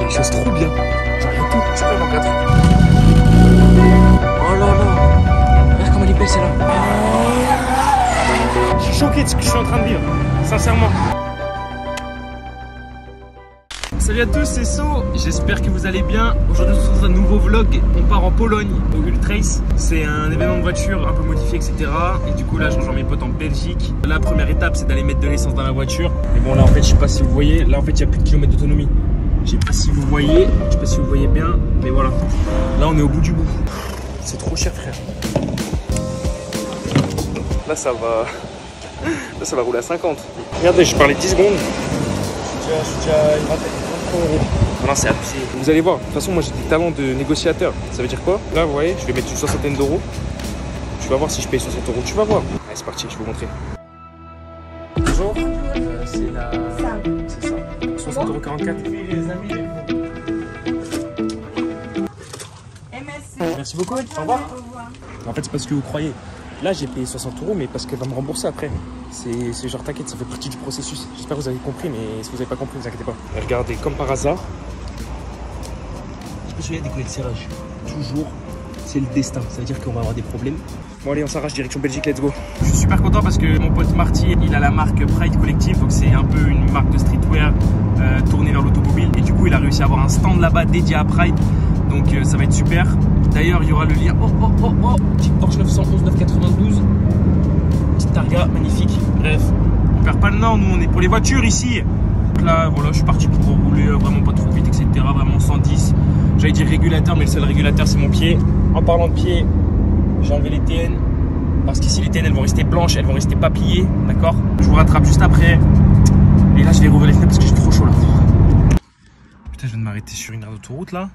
fait les choses trop bien. Genre, il y a tout. Je peux manquer un truc. Oh là là. Regarde comme elle est belle celle-là. Je suis choqué de ce que je suis en train de vivre. Sincèrement. Salut à tous, c'est So, j'espère que vous allez bien. Aujourd'hui, on se retrouve dans un nouveau vlog. On part en Pologne, au Ultrace. C'est un événement de voiture un peu modifié, etc. Et du coup, là, je rejoins mes potes en Belgique. La première étape, c'est d'aller mettre de l'essence dans la voiture. Et bon, là, en fait, je sais pas si vous voyez. Là, en fait, il y a plus de kilomètres d'autonomie. Je sais pas si vous voyez. Je sais pas si vous voyez bien. Mais voilà. Là, on est au bout du bout. C'est trop cher, frère. Là, ça va. Là, ça va rouler à 50. Regardez, je parlais 10 secondes. Je suis déjà une vingtaine. Non, c'est abusé. Vous allez voir, de toute façon, moi j'ai des talents de négociateur. Ça veut dire quoi? Là, vous voyez, je vais mettre une soixantaine d'euros. Tu vas voir si je paye 60 euros. Tu vas voir. Allez, c'est parti, je vais vous montrer. Bonjour. C'est la. C'est ça. 60,44 €. Les amis. Merci beaucoup. Au revoir. En fait, c'est parce que vous croyez. Là, j'ai payé 60 € mais parce qu'elle va me rembourser après. C'est genre, t'inquiète, ça fait partie du processus. J'espère que vous avez compris, mais si vous n'avez pas compris, ne vous inquiétez pas. Regardez, comme par hasard, je me souviens des collets de serrage. Toujours, c'est le destin. Ça veut dire qu'on va avoir des problèmes. Bon, allez, on s'arrache, direction Belgique, let's go. Je suis super content parce que mon pote Marty, il a la marque Pride Collective. Donc, c'est un peu une marque de streetwear tournée vers l'automobile. Et du coup, il a réussi à avoir un stand là-bas dédié à Pride. Donc, ça va être super. D'ailleurs, il y aura le lien. Oh, petite Porsche 911 992. Petite Targa, magnifique. Bref, on perd pas le nord, nous on est pour les voitures ici. Donc là, voilà, je suis parti pour rouler vraiment pas trop vite, etc. Vraiment 110. J'allais dire régulateur, mais le seul régulateur c'est mon pied. En parlant de pied, j'ai enlevé les TN. Parce qu'ici les TN elles vont rester blanches, elles vont rester pas pliées. D'accord? Je vous rattrape juste après. Et là, je vais rouvrir les fenêtres parce que j'ai trop chaud là. Putain, je viens de m'arrêter sur une aire d'autoroute là.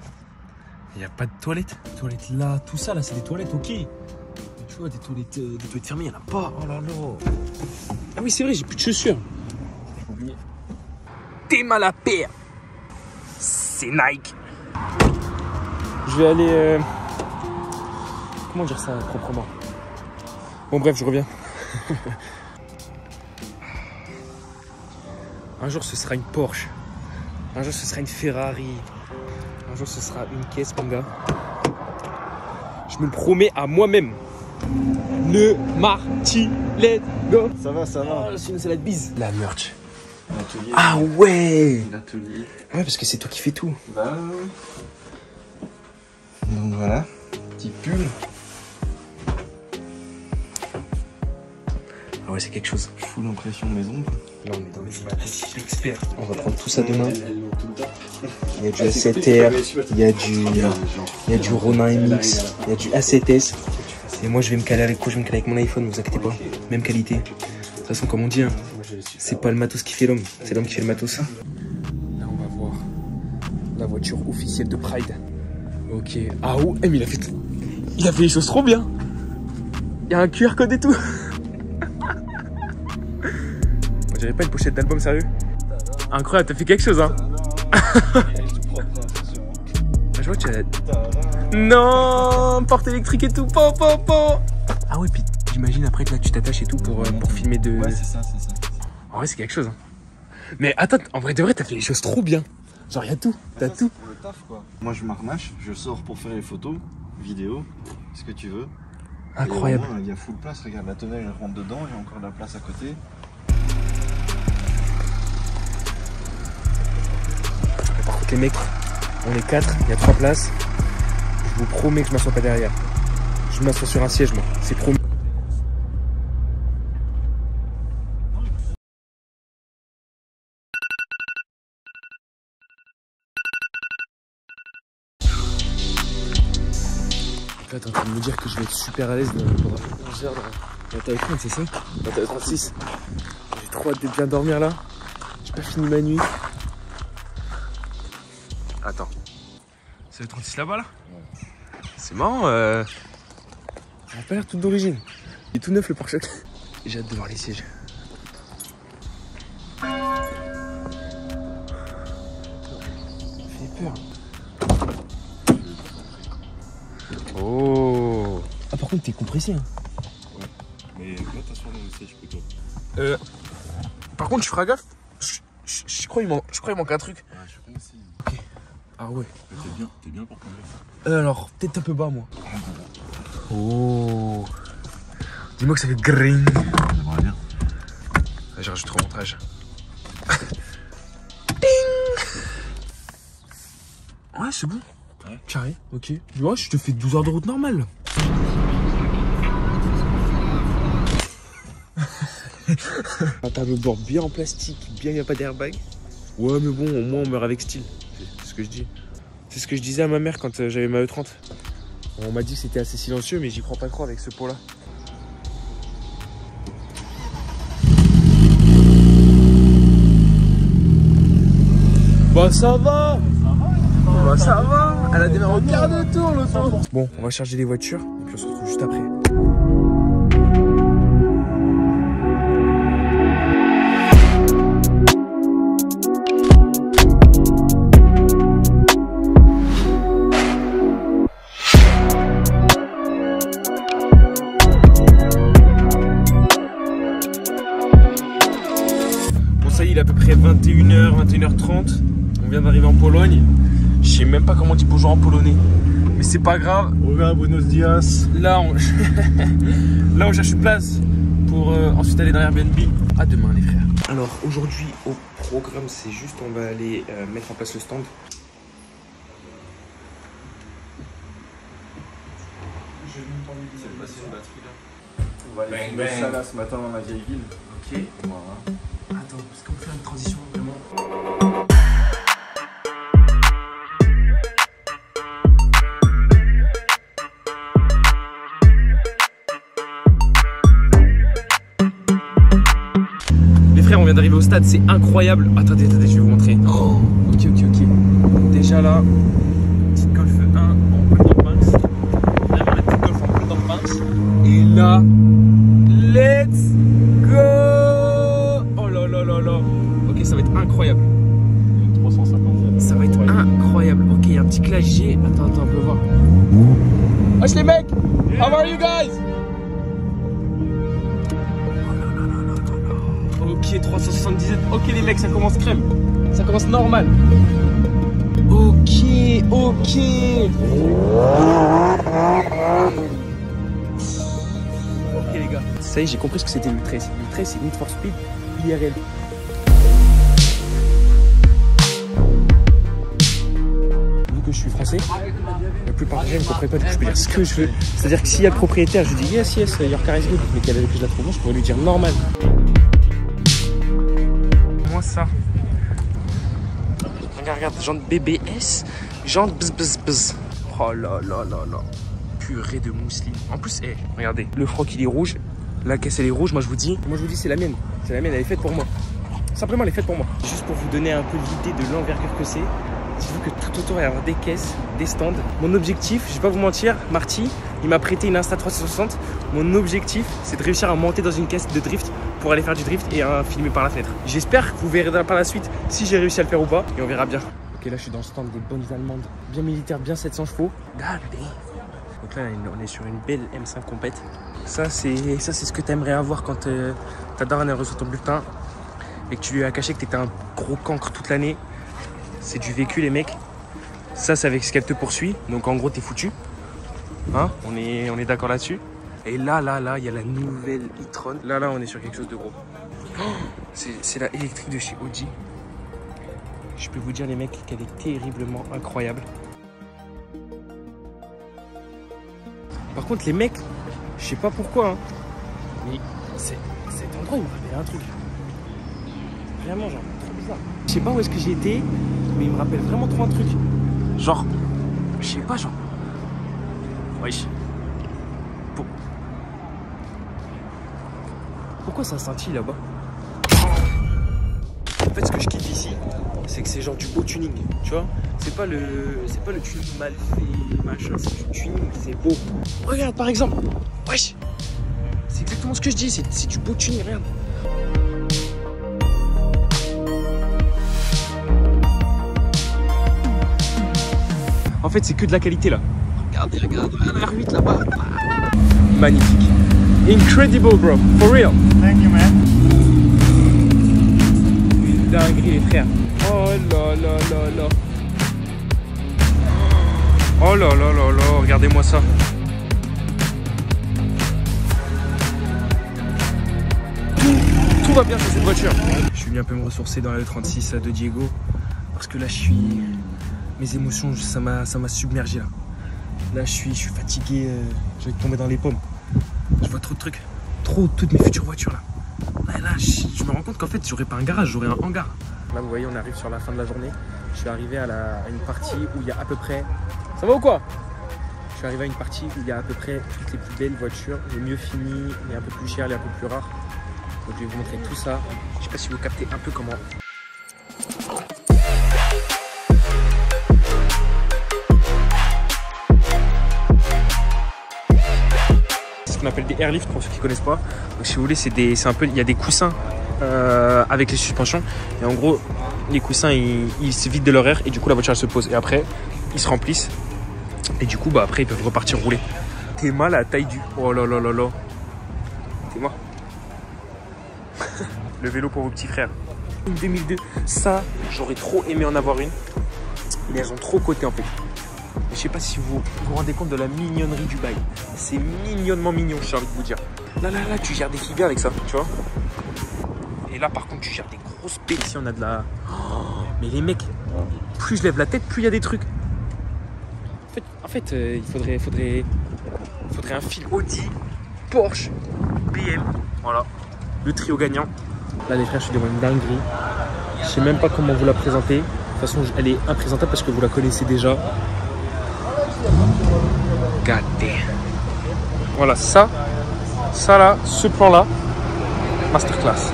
Il n'y a pas de toilettes. Toilettes là, tout ça là, c'est des toilettes, ok. Mais tu vois, des toilettes fermées, il n'y en a pas. Oh là là. Ah oui, c'est vrai, j'ai plus de chaussures. J'ai oublié. T'es mal à paire. C'est Nike. Je vais aller. Comment dire ça proprement? Bon, bref, je reviens. Un jour, ce sera une Porsche. Un jour, ce sera une Ferrari. Un jour, ce sera une caisse, mon gars. Je me le promets à moi-même. Le Marty, let's go. Ça va, ça va. Oh, sinon, c'est la bise. La merch. L'atelier. Ah ouais. L'atelier. Ouais, parce que c'est toi qui fais tout. Bah donc voilà, petit pull. Ah ouais, c'est quelque chose. Full impression maison. Là, on est dans les experts. On va prendre tout ça demain. Il y a du A7R, il y a du Ronin MX, il y a du A7S. Et moi, je vais me caler avec quoi? Je vais me caler avec mon iPhone, ne vous inquiétez pas. Même qualité. De toute façon, comme on dit, hein, c'est pas le matos qui fait l'homme, c'est l'homme qui fait le matos. Là, on va voir la voiture officielle de Pride. Ok. Ah ouais, mais il a fait les choses trop bien. Il y a un QR code et tout. On dirait pas une pochette d'album, sérieux? Incroyable, t'as fait quelque chose, hein. Je vois que tu as... Non, porte électrique et tout. Ah ouais, puis j'imagine après que là tu t'attaches et tout pour filmer de... Ouais, c'est ça, c'est ça. En vrai, c'est quelque chose, hein. Mais attends, en vrai de vrai, t'as fait les choses trop bien. Genre, il y a tout, t'as tout. Pour le taf, quoi. Moi, je m'arnache, je sors pour faire les photos, vidéos, ce que tu veux. Incroyable. Il y a full place, regarde la tonnelle, je rentre dedans, il y a encore de la place à côté. Par contre, les mecs, on est 4, il y a 3 places. Je vous promets que je m'assois pas derrière. Je m'assois sur un siège, moi. C'est promis. Là, t'es en train de me dire que je vais être super à l'aise pendant 11 heures dans la taille 30, c'est ça? La taille 36. J'ai trop hâte de bien dormir là. J'ai pas fini ma nuit. Attends. C'est le 36 là-bas là? Ouais. C'est marrant, ça a pas l'air tout d'origine. Il est tout neuf le pare-choc. J'ai hâte de voir les sièges. Ça fait peur. Oh. Ah par contre t'es compressé hein. Ouais. Mais là t'assois dans le siège plutôt. Par contre je ferai gaffe. Je crois qu'il manque un truc. Ouais, je suis aussi. Ok. Ah ouais. T'es bien pour tomber. Alors, peut-être un peu bas, moi. Oh. Dis-moi que ça fait green. J'aimerais bien. Je rajoute au montage. Ouais, c'est bon. Ouais. Carré, ok. Ouais, je te fais 12 heures de route normale. Un tableau-bord bien en plastique, bien il n'y a pas d'airbag. Ouais, mais bon, au moins on meurt avec style. C'est ce que je dis. C'est ce que je disais à ma mère quand j'avais ma E30. On m'a dit que c'était assez silencieux, mais j'y crois pas trop avec ce pot-là. Bah ça va. Bah ça va. Elle a démarré au quart de tour le temps. Bon, on va charger les voitures et puis on se retrouve juste après. Ça y est, il est à peu près 21h, 21h30. On vient d'arriver en Pologne. Je sais même pas comment on dit bonjour en polonais. Mais c'est pas grave. Hola, buenos dias. Là, on... Là, on cherche une place pour ensuite aller dans Airbnb. À demain, les frères. Alors, aujourd'hui, au programme, c'est juste, on va aller mettre en place le stand. Je vais même pas envie de passer une batterie là. On va aller filmer ça là ce matin dans la vieille ville. Ok. Voilà. Attends, parce qu'on peut faire une transition vraiment. Les frères, on vient d'arriver au stade, c'est incroyable. Attendez, je vais vous montrer. Oh, ok. Déjà là, petite golf 1 en plein dans Pinx. On vient de mettre petite golf en plein dans Pinx. Et là, let's go! Ok, ça va être incroyable. 350. Ça va être incroyable. Ok, il y a un petit clash G. Attends, on peut voir. Wesh les mecs! How are you guys? Ok, 377. Ok les mecs, ça commence crème. Ça commence normal. Ok. Ok les gars. Ça y est, j'ai compris ce que c'était l'Ultra. L'Ultra, c'est Need for Speed IRL. Vu que je suis français, la plupart des gens ne comprennent pas, donc je peux dire ce que je veux. C'est-à-dire que s'il y a le propriétaire, je dis yes, your car is good, mais qu'elle que je la trouve bon, je pourrais lui dire normal. Moi ça. Regarde, jante BBS, jante bzz. Oh là. Purée de mousseline. En plus, regardez, le froc il est rouge, la caisse elle est rouge, moi je vous dis c'est la mienne. C'est la mienne, elle est faite pour moi. Simplement elle est faite pour moi. Juste pour vous donner un peu l'idée de l'envergure que c'est. Dites-vous que tout autour il va y avoir des caisses, des stands. Mon objectif, je vais pas vous mentir, Marty, il m'a prêté une Insta 360. Mon objectif, c'est de réussir à monter dans une caisse de drift pour aller faire du drift et filmer par la fenêtre. J'espère que vous verrez par la suite si j'ai réussi à le faire ou pas et on verra bien. Ok, là je suis dans le stand des bonnes allemandes, bien militaire, bien 700 chevaux. Donc là on est sur une belle M5 compète. Ça c'est ce que tu aimerais avoir quand ta daronne reçoit ton bulletin et que tu lui as caché que tu étais un gros cancre toute l'année. C'est du vécu les mecs. Ça c'est avec ce qu'elle te poursuit. Donc en gros t'es foutu. Hein, on est d'accord là-dessus. Et là il y a la nouvelle e-tron. Là on est sur quelque chose de gros. Oh, c'est la électrique de chez Audi. Je peux vous dire les mecs qu'elle est terriblement incroyable. Par contre les mecs, je sais pas pourquoi, hein, mais cet endroit il me rappelle un truc. Vraiment genre trop bizarre. Je sais pas où est-ce que j'ai été, mais il me rappelle vraiment trop un truc. Genre, je sais pas, genre. Wesh. Pourquoi ça scintille là-bas? En fait ce que je kiffe ici, c'est que c'est genre du beau tuning, tu vois. C'est pas le tuning mal fait, machin, c'est du tuning, c'est beau. Regarde par exemple, wesh. C'est exactement ce que je dis, c'est du beau tuning, regarde. En fait c'est que de la qualité là. Regardez, regarde la R8 là-bas. Magnifique. Incredible bro, for real. Thank you man. Dinguerie les frères. Oh là. Oh là là là là, regardez-moi ça. Tout va bien sur cette voiture. Je suis venu un peu me ressourcer dans la E36 de Diego. Parce que là, mes émotions, ça m'a submergé là. Là, je suis fatigué. Je vais tomber dans les pommes. Je vois trop de trucs. Trop, toutes mes futures voitures là. Là, je me rends compte qu'en fait, j'aurais pas un garage, j'aurais un hangar. Là, vous voyez, on arrive sur la fin de la journée. Je suis arrivé à une partie où il y a à peu près... Ça va ou quoi? Je suis arrivé à une partie où il y a à peu près toutes les plus belles voitures, les mieux finies, les un peu plus chères, les un peu plus rares. Donc je vais vous montrer tout ça. Je sais pas si vous captez un peu comment. C'est ce qu'on appelle des airlifts pour ceux qui connaissent pas. Donc si vous voulez, c'est un peu, il y a des coussins avec les suspensions. Et en gros, les coussins ils se vident de leur air et du coup la voiture elle se pose. Et après, ils se remplissent. Et du coup, bah après ils peuvent repartir rouler. Théma la taille du. Oh là là là là. Théma. Le vélo pour vos petits frères. Une 2002, ça, j'aurais trop aimé en avoir une. Mais elles ont trop coté en fait. Je sais pas si vous vous rendez compte de la mignonnerie du bail. C'est mignonnement mignon, j'ai envie de vous dire. Là, tu gères des filles bien avec ça, tu vois. Et là, par contre, tu gères des grosses baies. Ici, on a de la... Oh, mais les mecs, plus je lève la tête, plus il y a des trucs. En fait, il faudrait un fil Audi, Porsche, BM. Voilà. Le trio gagnant. Là les frères, je suis devant une dinguerie. Je sais même pas comment vous la présenter. De toute façon, elle est imprésentable parce que vous la connaissez déjà. God damn. Voilà, ça là, ce plan là, masterclass.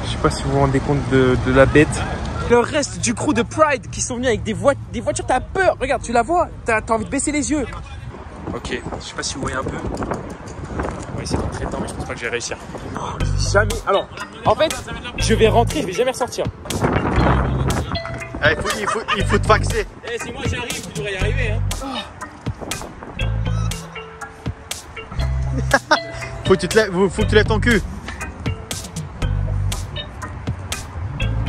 Je sais pas si vous vous rendez compte de la bête. Le reste du crew de Pride qui sont venus avec des voitures, t'as peur. Regarde, tu la vois, t'as envie de baisser les yeux. Ok, je sais pas si vous voyez un peu. On va essayer de rentrer dedans, mais je pense pas que je vais réussir. Jamais. Alors, en fait, je vais rentrer, je vais jamais ressortir. Il faut te faxer. Eh, c'est moi qui arrive, tu devrais y arriver. Hein. Faut que tu lèves ton cul.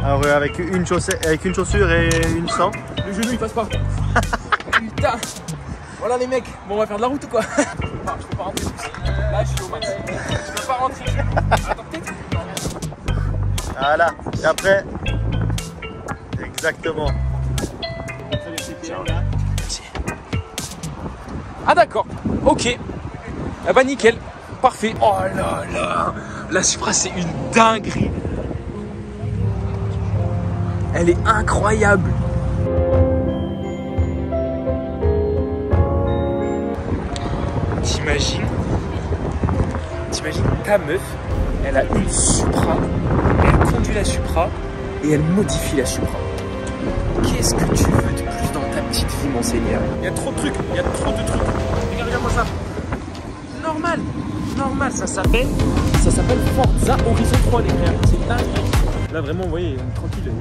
Alors avec une chaussure et une sans. Le genou il passe pas. Putain. Voilà les mecs, bon on va faire de la route ou quoi? Non, je peux pas rentrer. Là je suis au max. Je peux pas rentrer. Attends, peut-être. Voilà. Et après. Exactement. Ah d'accord. Ok. Ah bah nickel. Parfait. Oh là là. La Supra c'est une dinguerie. Elle est incroyable. T'imagines ta meuf, elle a une Supra, elle conduit la Supra et elle modifie la Supra. Qu'est-ce que tu veux de plus dans ta petite vie, mon seigneur? Il y a trop de trucs, il y a trop de trucs. Regarde-moi ça. Normal, ça s'appelle Forza Horizon 3 les frères. C'est dingue. Là vraiment, vous voyez, on est tranquille.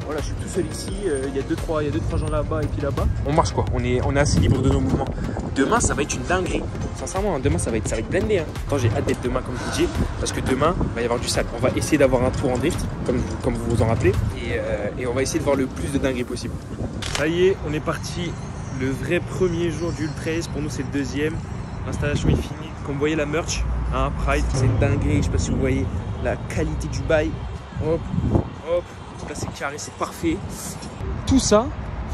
Voilà, je suis tout seul ici. Il y a deux trois gens là-bas et puis là-bas. On marche quoi. On est assez libre de nos mouvements. Demain, ça va être une dinguerie. Sincèrement, hein, demain, ça va être blindé. Hein. Quand j'ai hâte d'être demain, comme je vous dis, parce que demain, il va y avoir du sale. On va essayer d'avoir un tour en drift, comme vous vous en rappelez, et on va essayer de voir le plus de dingueries possible. Ça y est, on est parti. Le vrai premier jour du Ultra Ace. Pour nous, c'est le deuxième. L'installation est finie. Comme vous voyez, la merch, hein, Pride, c'est une dinguerie. Je sais pas si vous voyez la qualité du bail. Hop, hop. Là, c'est carré, c'est parfait. Tout ça,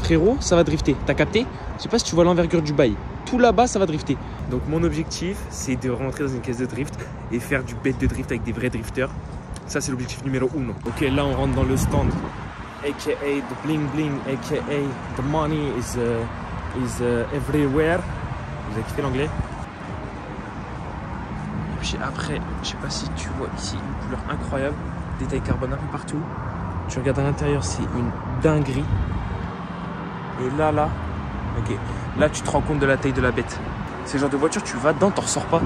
frérot, ça va drifter. T'as capté? Je sais pas si tu vois l'envergure du bail. Tout là-bas, ça va drifter. Donc, mon objectif, c'est de rentrer dans une caisse de drift et faire du bête de drift avec des vrais drifters. Ça, c'est l'objectif numéro 1. Ok, là, on rentre dans le stand. AKA the bling bling, AKA the money is everywhere. Vous avez kiffé l'anglais? Et puis après, je sais pas si tu vois ici une couleur incroyable. Détail carbone un peu partout. Tu regardes à l'intérieur, c'est une dinguerie. Et là, ok. Là, tu te rends compte de la taille de la bête. C'est le genre de voiture, tu vas dedans, t'en ressors pas.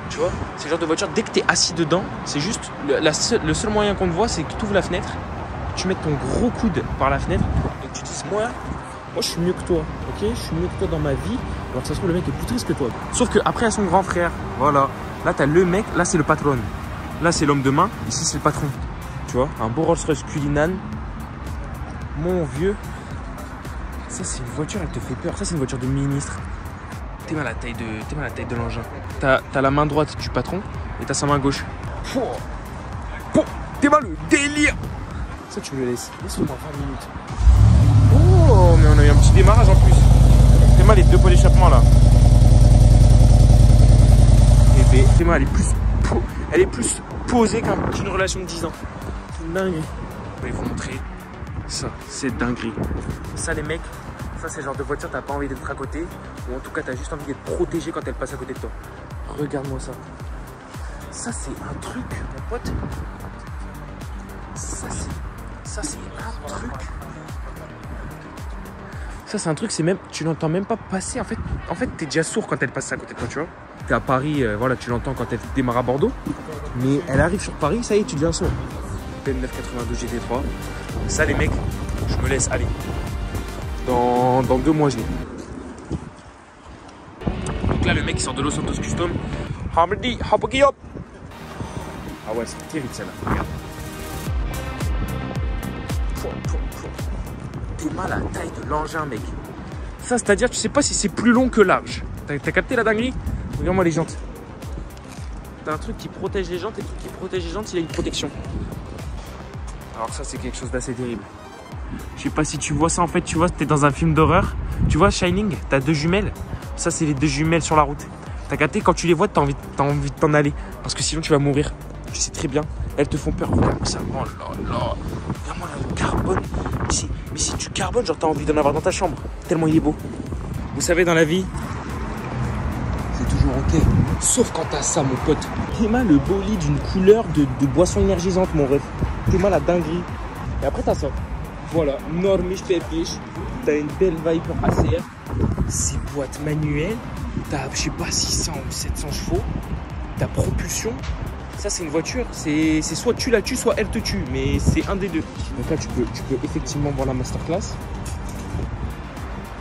Tu vois? C'est le genre de voiture, dès que t'es assis dedans, c'est juste le seul moyen qu'on te voit, c'est que tu ouvres la fenêtre, tu mets ton gros coude par la fenêtre et tu dis moi je suis mieux que toi, ok? Je suis mieux que toi dans ma vie. Alors que ça se trouve, le mec est plus triste que toi. Sauf qu'après, il y a son grand frère. Voilà. Là, t'as le mec, là, c'est le patron. Là, c'est l'homme de main. Ici, c'est le patron. Tu vois, un beau Rolls-Royce Cullinan. Mon vieux. Ça, c'est une voiture, elle te fait peur. Ça, c'est une voiture de ministre. T'es mal à la taille de l'engin. T'as la main droite du patron et t'as sa main gauche. T'es mal le délire. Ça, tu me le laisses. Laisse-moi 20 minutes. Oh, mais on a eu un petit démarrage en plus. T'es mal les deux pots d'échappement là. Et t'es mal, elle est plus posée qu'une relation de 10 ans. C'est une dinguerie. Je vais vous montrer. Ça, c'est dinguerie. Ça, les mecs, ça, c'est le genre de voiture, t'as pas envie d'être à côté. Ou en tout cas, t'as juste envie d'être protégé quand elle passe à côté de toi. Regarde-moi ça. Ça, c'est un truc, mon pote. Ça, c'est un truc. Ça, c'est un truc, c'est même, tu l'entends même pas passer. En fait, t'es déjà sourd quand elle passe à côté de toi, tu vois. T'es à Paris, voilà, tu l'entends quand elle démarre à Bordeaux. Mais elle arrive sur Paris, ça y est, tu deviens sourd. PM992 GT3. Ça, les mecs, je me laisse aller. Dans 2 mois, je l'ai. Donc là, le mec, il sort de Los Santos Custom. Hamdi, hop. Ah ouais, c'est terrible, celle-là. Regarde. T'es mal à la taille de l'engin, mec. Ça, c'est-à-dire, tu sais pas si c'est plus long que large. T'as capté la dinguerie? Regarde-moi les jantes. T'as un truc qui protège les jantes et le truc qui protège les jantes, il a une protection. Alors ça, c'est quelque chose d'assez terrible. Je sais pas si tu vois ça, en fait, tu vois, t'es dans un film d'horreur. Tu vois, Shining, t'as 2 jumelles. Ça, c'est les 2 jumelles sur la route. T'as capté, quand tu les vois, t'as envie de t'en aller. Parce que sinon, tu vas mourir. Tu sais très bien. Elles te font peur. Regarde ça. Oh là là. Regarde-moi le carbone. Mais c'est du carbone, genre t'as envie d'en avoir dans ta chambre. Tellement il est beau. Vous savez, dans la vie, c'est toujours ok. Sauf quand t'as ça, mon pote. T'es mal le bolide d'une couleur de boisson énergisante, mon ref. T'es mal la dinguerie. Et après, t'as ça. Voilà, normiche, pépiche. T'as une belle Viper ACR. C'est boîte manuelle. T'as, je sais pas, 600 ou 700 chevaux. T'as propulsion. Ça, c'est une voiture. C'est soit tu la tues, soit elle te tue. Mais c'est un des deux. Donc là, tu peux effectivement voir la masterclass.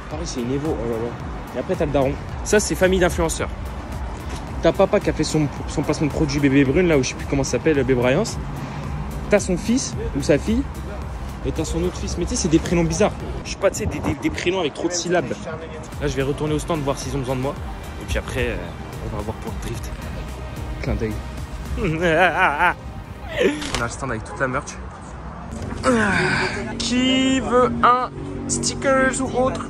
Pareil, c'est une Evo. Oh là là. Et après, t'as le daron. Ça, c'est famille d'influenceurs. T'as papa qui a fait son placement de produit Bébé Brune, là où je sais plus comment ça s'appelle, Bébé Bryance. T'as son fils ou sa fille. Et t'as son autre fils. Mais tu sais, c'est des prénoms bizarres. Je sais pas, tu sais, des prénoms avec trop de syllabes. Là, je vais retourner au stand voir s'ils ont besoin de moi. Et puis après, on va voir pour le drift. Clin d'œil. On a le stand avec toute la merch. Qui veut un stickers ou autre?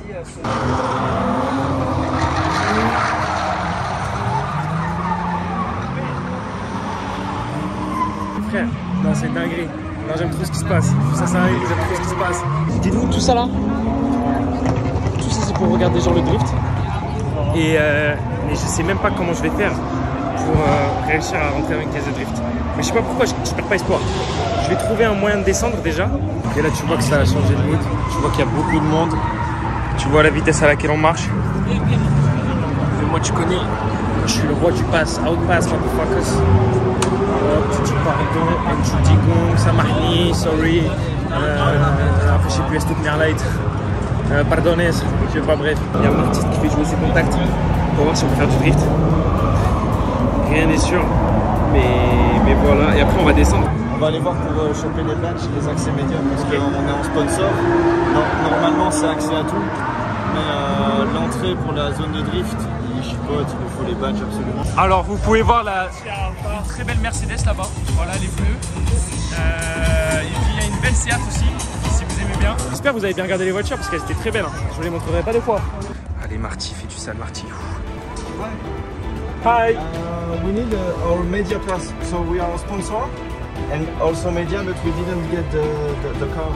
Frère, non, c'est une dinguerie. Non, j'aime trop ce qui se passe. Ça arrive, j'aime trop ce qui se passe. Dites-vous, tout ça là, tout ça c'est pour regarder genre le drift. Et mais je sais même pas comment je vais faire pour réussir à rentrer avec une caisse de drift. Mais je sais pas pourquoi, je perds pas espoir. Je vais trouver un moyen de descendre déjà. Et là tu vois que ça a changé de mood. Tu vois qu'il y a beaucoup de monde. Tu vois la vitesse à laquelle on marche. Et moi tu connais, je suis le roi du pass, outpass, motherfuckers. Tu dis pardon, tu dis gong, ça marni, sorry. Après je sais plus, est-ce que light. Pardonnez, je sais pas, bref. Il y a un artiste qui fait jouer ses contacts pour voir si on peut faire du drift. Rien n'est sûr, mais voilà. Et après on va descendre. On va aller voir pour choper les badges, les accès médias, parce qu'on est en sponsor. Normalement c'est accès à tout, mais l'entrée pour la zone de drift, il chipote, il nous faut les badges absolument. Alors vous pouvez voir une très belle Mercedes là-bas, voilà les bleus. Il y a une belle Seat aussi, si vous aimez bien. J'espère que vous avez bien regardé les voitures parce qu'elles étaient très belles, hein. Je vous les montrerai pas deux fois. Allez Marty, fais du sale Marty. Hi. We need our media pass, so we are a sponsor and also media, but we didn't get the card.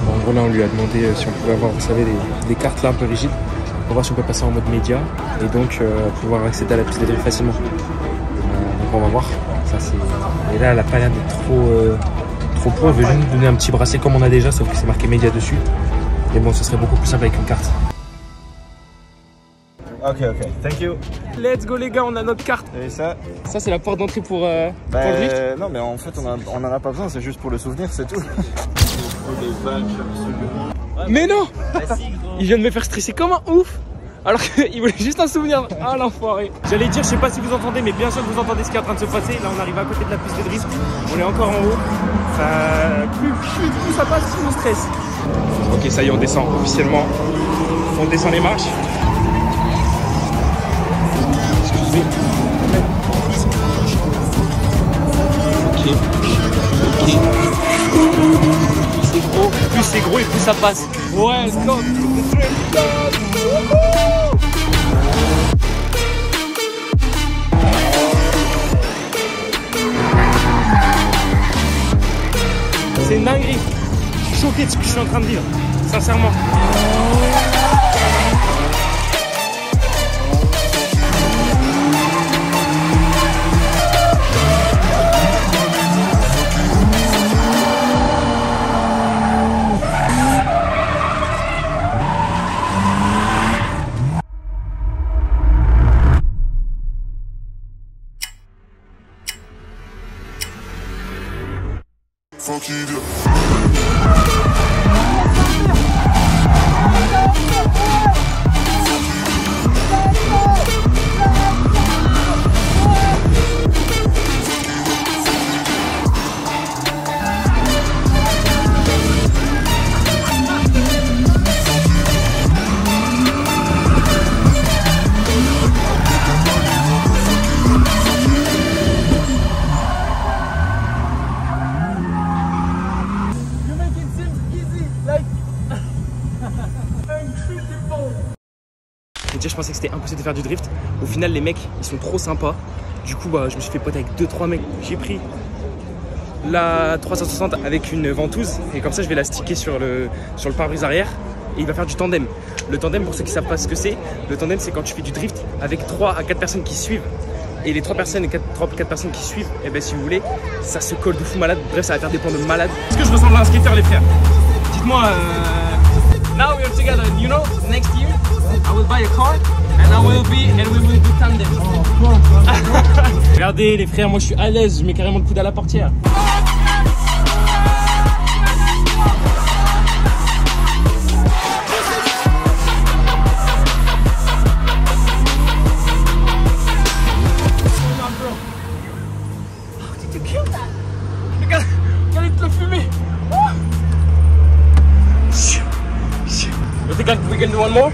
Bon, en gros là on lui a demandé si on pouvait avoir, vous savez, des cartes là un peu rigides pour voir si on peut passer en mode média et donc pouvoir accéder à la piste de drift facilement. Donc on va voir. Ça, et là elle a pas l'air d'être trop pour, elle veut juste nous donner un petit bracelet comme on a déjà, sauf que c'est marqué média dessus. Mais bon, ce serait beaucoup plus simple avec une carte. Ok, thank you. Let's go les gars, on a notre carte. Et ça c'est la porte d'entrée pour le drift. Non mais en fait on en a pas besoin, c'est juste pour le souvenir, c'est tout. Il faut des badges absolument. Mais non. Il vient de me faire stresser comme un ouf. Alors qu'il voulait juste un souvenir. Ah l'enfoiré. J'allais dire, je sais pas si vous entendez, mais bien sûr que vous entendez ce qui est en train de se passer. Là on arrive à côté de la piste de drift. On est encore en haut. Plus ça passe, plus on stresse. Ok, ça y est, on descend officiellement. On descend les marches. Excusez. Ok. Plus c'est gros et plus ça passe. Welcome to the Drift Club. C'est une dinguerie. Je suis choqué de ce que je suis en train de vivre. Sincèrement. Fuck you. Je pensais que c'était impossible de faire du drift. Au final, les mecs, ils sont trop sympas. Du coup, je me suis fait pote avec 2-3 mecs. J'ai pris la 360 avec une ventouse et comme ça, je vais la sticker sur le pare-brise arrière et il va faire du tandem. Le tandem, pour ceux qui ne savent pas ce que c'est, le tandem, c'est quand tu fais du drift avec 3 à 4 personnes qui suivent. Et les 3 personnes et 4 personnes qui suivent, et ben si vous voulez, ça se colle de fou malade. Bref, ça va faire des plans de malade. Est-ce que je ressemble à un skater, les frères? Dites-moi. Now we are together, you know, next year I will buy a car and we will do tandem. Regardez les frères, moi je suis à l'aise, je mets carrément le coude à la portière. Regarde le fumer. You think we can do one more?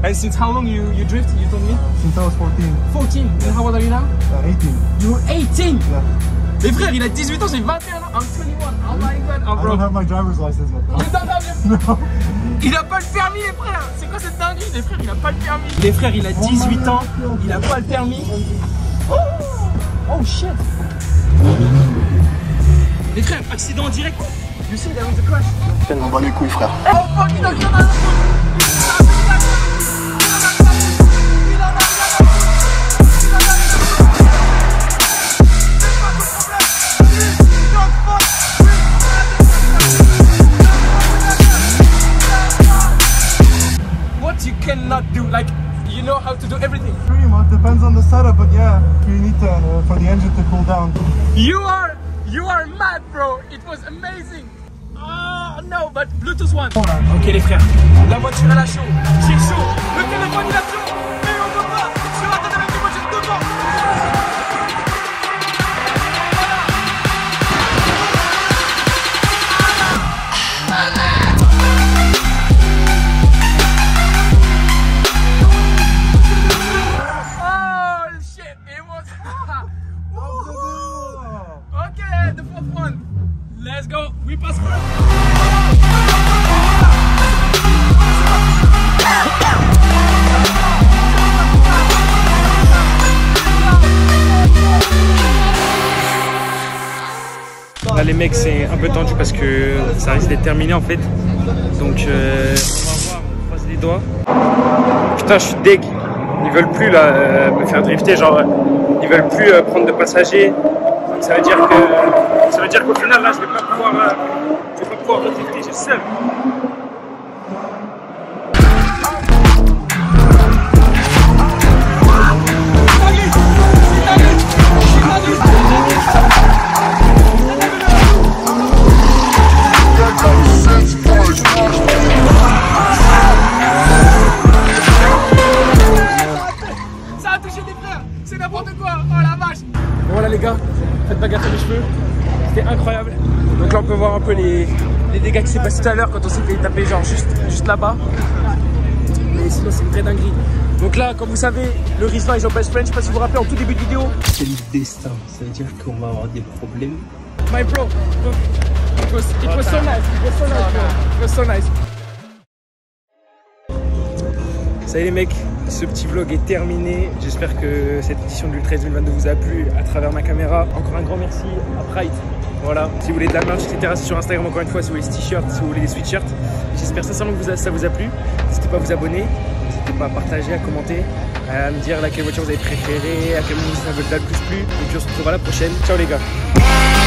And since how long you drift, you told me? Since I was 14. 14. And how old are you now? 18. You're 18? Yeah. Les frères, il a 18 ans, j'ai 21 ans. I'm 21. Oh my god. Oh, I don't have my driver's license yet. You don't have it? No. Il a pas le permis, les frères. C'est quoi cette dinguerie? Les frères, il a pas le permis. Les frères, il a 18 ans. Il a pas le permis. Oh shit. Les frères, accident en direct. You see, there was a crash. Tellement bas les couilles, frère. Oh fuck, il a rien à la you cannot do, like, you know how to do everything. Pretty much, depends on the setup, but yeah, you need to, for the engine to cool down. You are mad, bro. It was amazing. Oh no, but Bluetooth one. Ok les frères, la voiture elle a chaud, j'ai chaud, le téléphone il a chaud, mais on peut pas, je vais attendre avec les voitures devant. Okay, the fourth one. Let's go. We pass first. Là les mecs c'est un peu tendu parce que ça risque d'être terminé en fait. Donc on va voir, on croise les doigts. Putain je suis deg. Ils veulent plus là me faire drifter, genre ils veulent plus prendre de passagers. Donc ça veut dire qu'au final là je vais pas pouvoir quoi en fait, j'ai le seum. Ça a touché des frères, c'est n'importe quoi, oh la vache. Bon voilà les gars, faites pas gaffe à mes cheveux, c'était incroyable. Donc là on peut voir un peu les dégâts qui s'est passé tout à l'heure quand on s'est fait taper genre juste là-bas. Mais sinon c'est une vraie dinguerie. Donc là comme vous savez, le Rizvan ils ont best friend, je sais pas si vous vous rappelez en tout début de vidéo. C'est le destin, ça veut dire qu'on va avoir des problèmes. My bro, it was so nice, it was so nice. Ça y est les mecs, ce petit vlog est terminé. J'espère que cette édition de l'Ultra 2022 vous a plu à travers ma caméra. Encore un grand merci à Pride. Voilà, si vous voulez de la merch, etc. C'est sur Instagram encore une fois, si vous voulez des t-shirts, si vous voulez des sweatshirts. J'espère sincèrement que ça vous a plu. N'hésitez pas à vous abonner, n'hésitez pas à partager, à commenter, à me dire laquelle voiture vous avez préférée, à quel moment ça vous a le plus plu. Et puis on se retrouve à la prochaine. Ciao les gars.